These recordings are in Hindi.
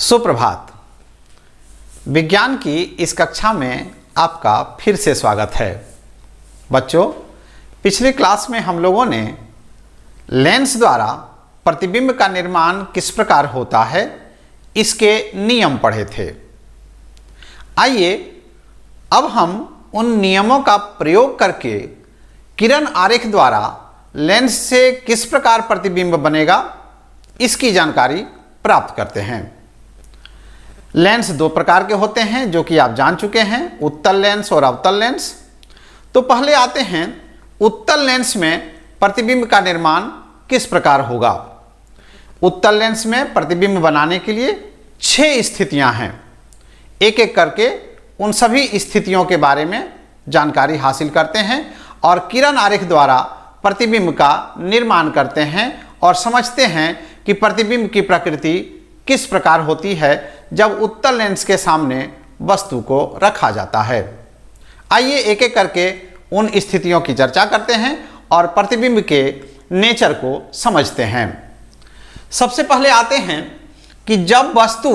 सुप्रभात। विज्ञान की इस कक्षा में आपका फिर से स्वागत है। बच्चों, पिछली क्लास में हम लोगों ने लेंस द्वारा प्रतिबिंब का निर्माण किस प्रकार होता है इसके नियम पढ़े थे। आइए अब हम उन नियमों का प्रयोग करके किरण आरेख द्वारा लेंस से किस प्रकार प्रतिबिंब बनेगा इसकी जानकारी प्राप्त करते हैं। लेंस दो प्रकार के होते हैं जो कि आप जान चुके हैं, उत्तल लेंस और अवतल लेंस। तो पहले आते हैं उत्तल लेंस में प्रतिबिंब का निर्माण किस प्रकार होगा। उत्तल लेंस में प्रतिबिंब बनाने के लिए 6 स्थितियां हैं। एक एक करके उन सभी स्थितियों के बारे में जानकारी हासिल करते हैं और किरण आरेख द्वारा प्रतिबिंब का निर्माण करते हैं और समझते हैं कि प्रतिबिंब की प्रकृति किस प्रकार होती है जब उत्तल लेंस के सामने वस्तु को रखा जाता है। आइए एक एक करके उन स्थितियों की चर्चा करते हैं और प्रतिबिंब के नेचर को समझते हैं। सबसे पहले आते हैं कि जब वस्तु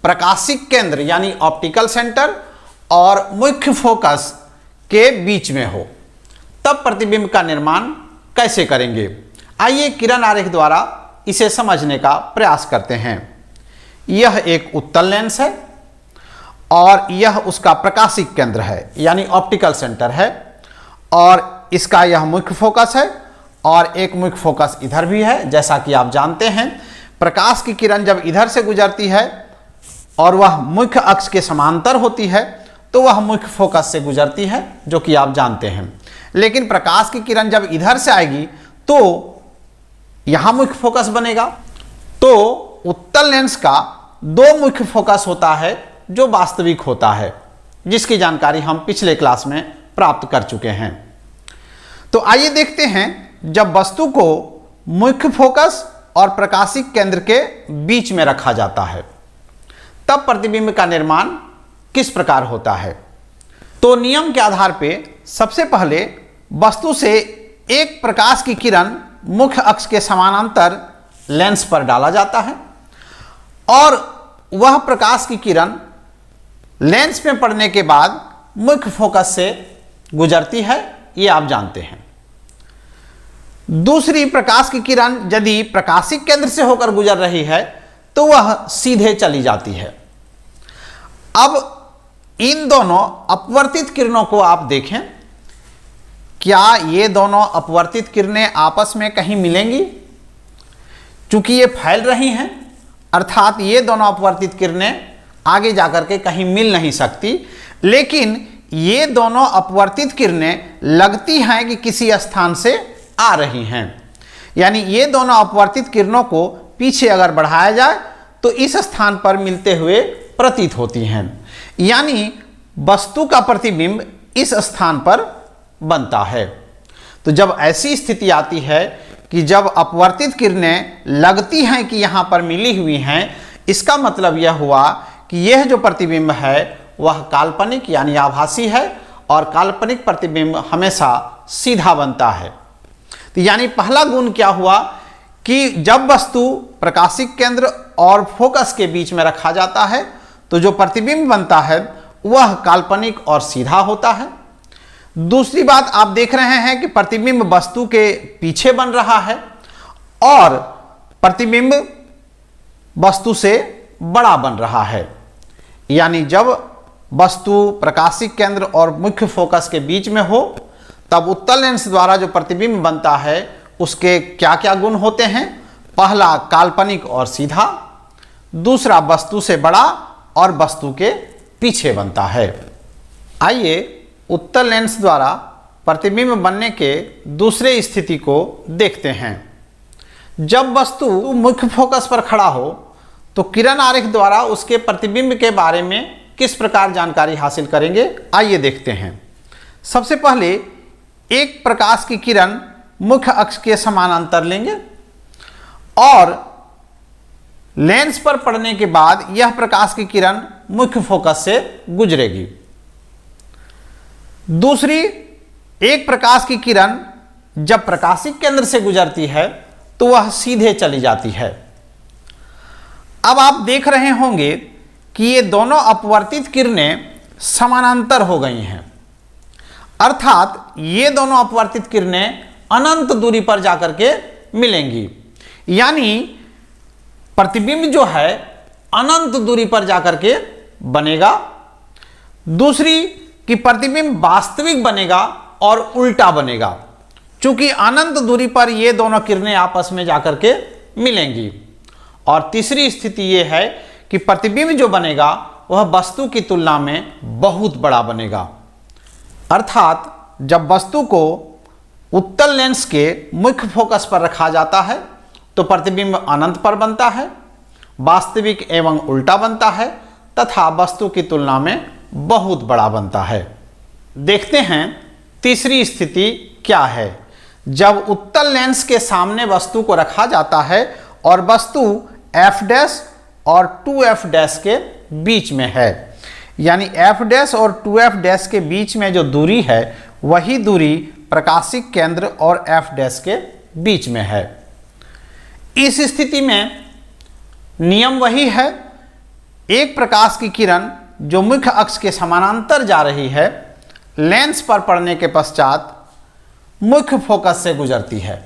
प्रकाशिक केंद्र यानी ऑप्टिकल सेंटर और मुख्य फोकस के बीच में हो तब प्रतिबिंब का निर्माण कैसे करेंगे। आइए किरण आरेख द्वारा इसे समझने का प्रयास करते हैं। यह एक उत्तल लेंस है और यह उसका प्रकाशिक केंद्र है यानी ऑप्टिकल सेंटर है और इसका यह मुख्य फोकस है और एक मुख्य फोकस इधर भी है। जैसा कि आप जानते हैं, प्रकाश की किरण जब इधर से गुजरती है और वह मुख्य अक्ष के समांतर होती है तो वह मुख्य फोकस से गुजरती है, जो कि आप जानते हैं। लेकिन प्रकाश की किरण जब इधर से आएगी तो यहां मुख्य फोकस बनेगा। तो उत्तल लेंस का 2 मुख्य फोकस होता है जो वास्तविक होता है, जिसकी जानकारी हम पिछले क्लास में प्राप्त कर चुके हैं। तो आइए देखते हैं जब वस्तु को मुख्य फोकस और प्रकाशिक केंद्र के बीच में रखा जाता है तब प्रतिबिंब का निर्माण किस प्रकार होता है। तो नियम के आधार पर सबसे पहले वस्तु से एक प्रकाश की किरण मुख्य अक्ष के समानांतर लेंस पर डाला जाता है और वह प्रकाश की किरण लेंस में पड़ने के बाद मुख्य फोकस से गुजरती है, ये आप जानते हैं। दूसरी प्रकाश की किरण यदि प्रकाशिक केंद्र से होकर गुजर रही है तो वह सीधे चली जाती है। अब इन दोनों अपवर्तित किरणों को आप देखें, क्या ये दोनों अपवर्तित किरणें आपस में कहीं मिलेंगी? चूंकि ये फैल रही हैं, अर्थात ये दोनों अपवर्तित किरणें आगे जाकर के कहीं मिल नहीं सकती, लेकिन ये दोनों अपवर्तित किरणें लगती हैं कि किसी स्थान से आ रही हैं। यानी ये दोनों अपवर्तित किरणों को पीछे अगर बढ़ाया जाए तो इस स्थान पर मिलते हुए प्रतीत होती हैं। यानी वस्तु का प्रतिबिंब इस स्थान पर बनता है। तो जब ऐसी स्थिति आती है कि जब अपवर्तित किरणें लगती हैं कि यहां पर मिली हुई हैं, इसका मतलब यह हुआ कि यह जो प्रतिबिंब है वह काल्पनिक यानी आभासी है और काल्पनिक प्रतिबिंब हमेशा सीधा बनता है। तो यानी पहला गुण क्या हुआ कि जब वस्तु प्रकाशिक केंद्र और फोकस के बीच में रखा जाता है तो जो प्रतिबिंब बनता है वह काल्पनिक और सीधा होता है। दूसरी बात आप देख रहे हैं कि प्रतिबिंब वस्तु के पीछे बन रहा है और प्रतिबिंब वस्तु से बड़ा बन रहा है। यानी जब वस्तु प्रकाशिक केंद्र और मुख्य फोकस के बीच में हो तब उत्तल लेंस द्वारा जो प्रतिबिंब बनता है उसके क्या क्या गुण होते हैं। पहला काल्पनिक और सीधा, दूसरा वस्तु से बड़ा और वस्तु के पीछे बनता है। आइए उत्तल लेंस द्वारा प्रतिबिंब बनने के दूसरे स्थिति को देखते हैं। जब वस्तु मुख्य फोकस पर खड़ा हो तो किरण आरेख द्वारा उसके प्रतिबिंब के बारे में किस प्रकार जानकारी हासिल करेंगे, आइए देखते हैं। सबसे पहले एक प्रकाश की किरण मुख्य अक्ष के समानांतर लेंगे और लेंस पर पड़ने के बाद यह प्रकाश की किरण मुख्य फोकस से गुजरेगी। दूसरी, एक प्रकाश की किरण जब प्रकाशिक केंद्र से गुजरती है तो वह सीधे चली जाती है। अब आप देख रहे होंगे कि ये दोनों अपवर्तित किरणें समानांतर हो गई हैं, अर्थात ये दोनों अपवर्तित किरणें अनंत दूरी पर जाकर के मिलेंगी। यानी प्रतिबिंब जो है अनंत दूरी पर जाकर के बनेगा। दूसरी कि प्रतिबिंब वास्तविक बनेगा और उल्टा बनेगा, चूंकि अनंत दूरी पर ये दोनों किरणें आपस में जाकर के मिलेंगी। और तीसरी स्थिति ये है कि प्रतिबिंब जो बनेगा वह वस्तु की तुलना में बहुत बड़ा बनेगा, अर्थात जब वस्तु को उत्तल लेंस के मुख्य फोकस पर रखा जाता है तो प्रतिबिंब अनंत पर बनता है, वास्तविक एवं उल्टा बनता है तथा वस्तु की तुलना में बहुत बड़ा बनता है। देखते हैं तीसरी स्थिति क्या है। जब उत्तल लेंस के सामने वस्तु को रखा जाता है और वस्तु f' और 2f' के बीच में है, यानी f' और 2f' के बीच में जो दूरी है वही दूरी प्रकाशिक केंद्र और f' के बीच में है। इस स्थिति में नियम वही है, एक प्रकाश की किरण जो मुख्य अक्ष के समानांतर जा रही है लेंस पर पड़ने के पश्चात मुख्य फोकस से गुजरती है।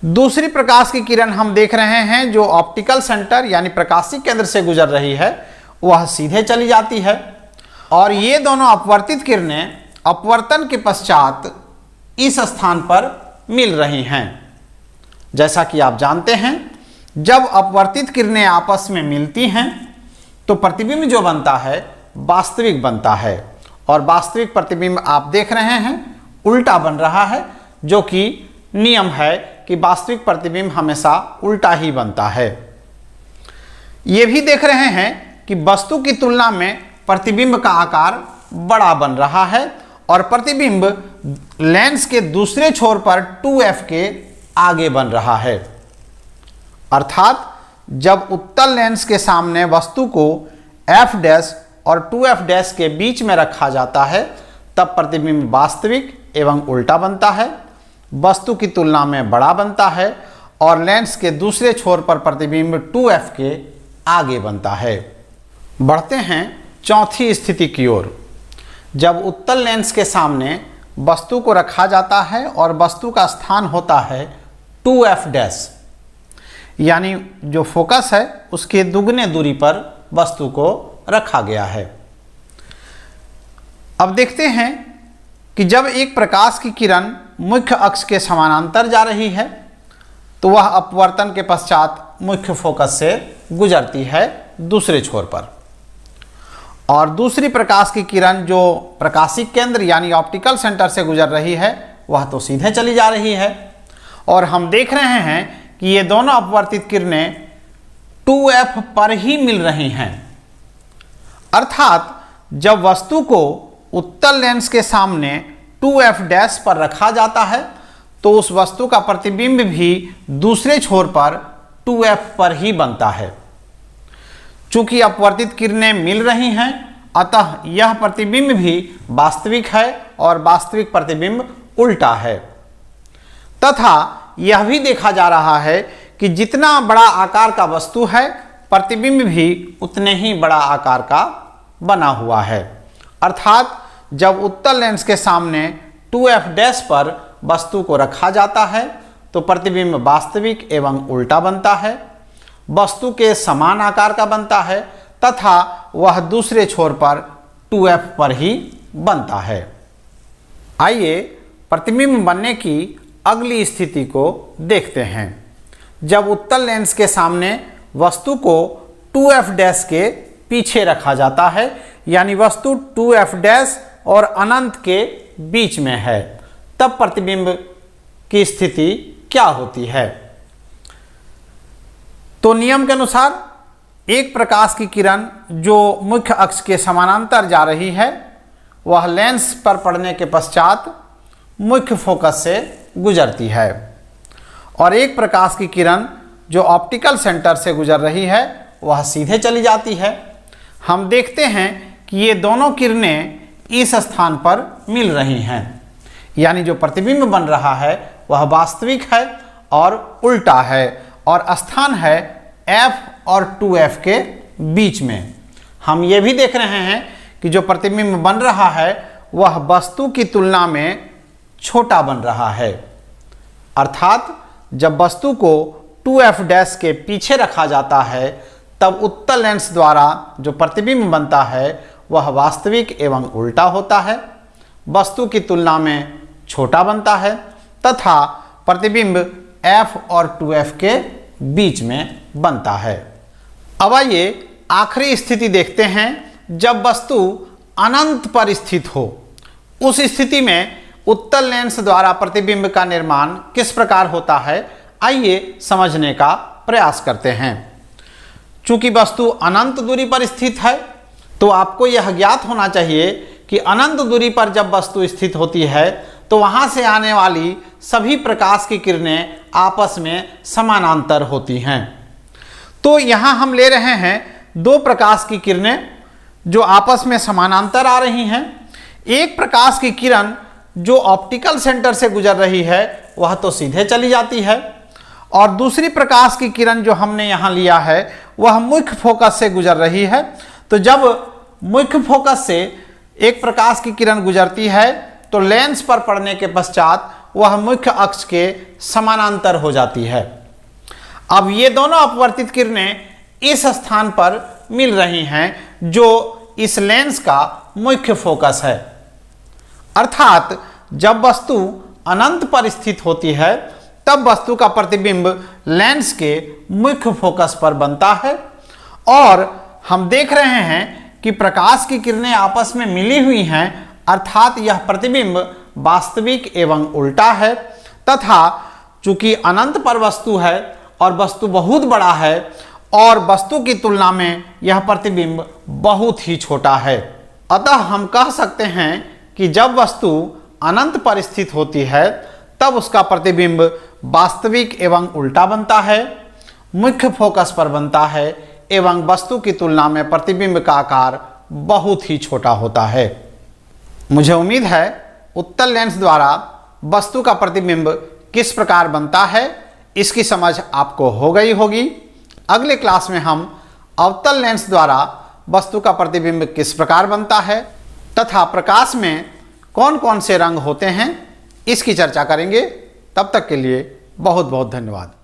दूसरी प्रकाश की किरण हम देख रहे हैं जो ऑप्टिकल सेंटर यानी प्रकाशिक केंद्र से गुजर रही है वह सीधे चली जाती है। और ये दोनों अपवर्तित किरणें अपवर्तन के पश्चात इस स्थान पर मिल रही हैं। जैसा कि आप जानते हैं, जब अपवर्तित किरणें आपस में मिलती हैं तो प्रतिबिंब जो बनता है वास्तविक बनता है, और वास्तविक प्रतिबिंब आप देख रहे हैं उल्टा बन रहा है, जो कि नियम है कि वास्तविक प्रतिबिंब हमेशा उल्टा ही बनता है। ये भी देख रहे हैं कि वस्तु की तुलना में प्रतिबिंब का आकार बड़ा बन रहा है और प्रतिबिंब लेंस के दूसरे छोर पर 2f के आगे बन रहा है, अर्थात जब उत्तल लेंस के सामने वस्तु को f' और 2f' के बीच में रखा जाता है तब प्रतिबिंब वास्तविक एवं उल्टा बनता है, वस्तु की तुलना में बड़ा बनता है और लेंस के दूसरे छोर पर प्रतिबिंब 2f के आगे बनता है। बढ़ते हैं चौथी स्थिति की ओर। जब उत्तल लेंस के सामने वस्तु को रखा जाता है और वस्तु का स्थान होता है 2f', यानी जो फोकस है उसके दुगने दूरी पर वस्तु को रखा गया है। अब देखते हैं कि जब एक प्रकाश की किरण मुख्य अक्ष के समानांतर जा रही है तो वह अपवर्तन के पश्चात मुख्य फोकस से गुजरती है दूसरे छोर पर, और दूसरी प्रकाश की किरण जो प्रकाशिक केंद्र यानी ऑप्टिकल सेंटर से गुजर रही है वह तो सीधे चली जा रही है। और हम देख रहे हैं कि ये दोनों अपवर्तित किरणें 2f पर ही मिल रही हैं, अर्थात जब वस्तु को उत्तल लेंस के सामने 2f' पर रखा जाता है तो उस वस्तु का प्रतिबिंब भी दूसरे छोर पर 2f पर ही बनता है। चूंकि अपवर्तित किरणें मिल रही हैं अतः यह प्रतिबिंब भी वास्तविक है और वास्तविक प्रतिबिंब उल्टा है, तथा यह भी देखा जा रहा है कि जितना बड़ा आकार का वस्तु है प्रतिबिंब भी उतने ही बड़ा आकार का बना हुआ है, अर्थात जब उत्तल लेंस के सामने 2f' पर वस्तु को रखा जाता है तो प्रतिबिंब वास्तविक एवं उल्टा बनता है, वस्तु के समान आकार का बनता है तथा वह दूसरे छोर पर 2f पर ही बनता है। आइए प्रतिबिंब बनने की अगली स्थिति को देखते हैं। जब उत्तल लेंस के सामने वस्तु को 2f' के पीछे रखा जाता है, यानी वस्तु 2f' और अनंत के बीच में है, तब प्रतिबिंब की स्थिति क्या होती है। तो नियम के अनुसार एक प्रकाश की किरण जो मुख्य अक्ष के समानांतर जा रही है वह लेंस पर पड़ने के पश्चात मुख्य फोकस से गुजरती है, और एक प्रकाश की किरण जो ऑप्टिकल सेंटर से गुजर रही है वह सीधे चली जाती है। हम देखते हैं कि ये दोनों किरणें इस स्थान पर मिल रही हैं, यानी जो प्रतिबिंब बन रहा है वह वास्तविक है और उल्टा है, और स्थान है F और 2F के बीच में। हम ये भी देख रहे हैं कि जो प्रतिबिंब बन रहा है वह वस्तु की तुलना में छोटा बन रहा है, अर्थात जब वस्तु को 2F डैश के पीछे रखा जाता है तब उत्तल लेंस द्वारा जो प्रतिबिंब बनता है वह वास्तविक एवं उल्टा होता है, वस्तु की तुलना में छोटा बनता है तथा प्रतिबिंब F और 2F के बीच में बनता है। अब आइए आखिरी स्थिति देखते हैं, जब वस्तु अनंत पर स्थित हो। उस स्थिति में उत्तल लेंस द्वारा प्रतिबिंब का निर्माण किस प्रकार होता है, आइए समझने का प्रयास करते हैं। चूंकि वस्तु अनंत दूरी पर स्थित है तो आपको यह ज्ञात होना चाहिए कि अनंत दूरी पर जब वस्तु स्थित होती है तो वहां से आने वाली सभी प्रकाश की किरणें आपस में समानांतर होती हैं। तो यहां हम ले रहे हैं दो प्रकाश की किरणें जो आपस में समानांतर आ रही हैं। एक प्रकाश की किरण जो ऑप्टिकल सेंटर से गुजर रही है वह तो सीधे चली जाती है, और दूसरी प्रकाश की किरण जो हमने यहाँ लिया है वह मुख्य फोकस से गुजर रही है। तो जब मुख्य फोकस से एक प्रकाश की किरण गुजरती है तो लेंस पर पड़ने के पश्चात वह मुख्य अक्ष के समानांतर हो जाती है। अब ये दोनों अपवर्तित किरणें इस स्थान पर मिल रही हैं जो इस लेंस का मुख्य फोकस है, अर्थात जब वस्तु अनंत पर स्थित होती है तब वस्तु का प्रतिबिंब लेंस के मुख्य फोकस पर बनता है। और हम देख रहे हैं कि प्रकाश की किरणें आपस में मिली हुई हैं, अर्थात यह प्रतिबिंब वास्तविक एवं उल्टा है, तथा चूंकि अनंत पर वस्तु है और वस्तु बहुत बड़ा है और वस्तु की तुलना में यह प्रतिबिंब बहुत ही छोटा है, अतः हम कह सकते हैं कि जब वस्तु अनंत पर स्थित होती है तब उसका प्रतिबिंब वास्तविक एवं उल्टा बनता है, मुख्य फोकस पर बनता है एवं वस्तु की तुलना में प्रतिबिंब का आकार बहुत ही छोटा होता है। मुझे उम्मीद है उत्तल लेंस द्वारा वस्तु का प्रतिबिंब किस प्रकार बनता है इसकी समझ आपको हो गई होगी। अगले क्लास में हम अवतल लेंस द्वारा वस्तु का प्रतिबिंब किस प्रकार बनता है तथा प्रकाश में कौन कौन से रंग होते हैं इसकी चर्चा करेंगे। तब तक के लिए बहुत बहुत धन्यवाद।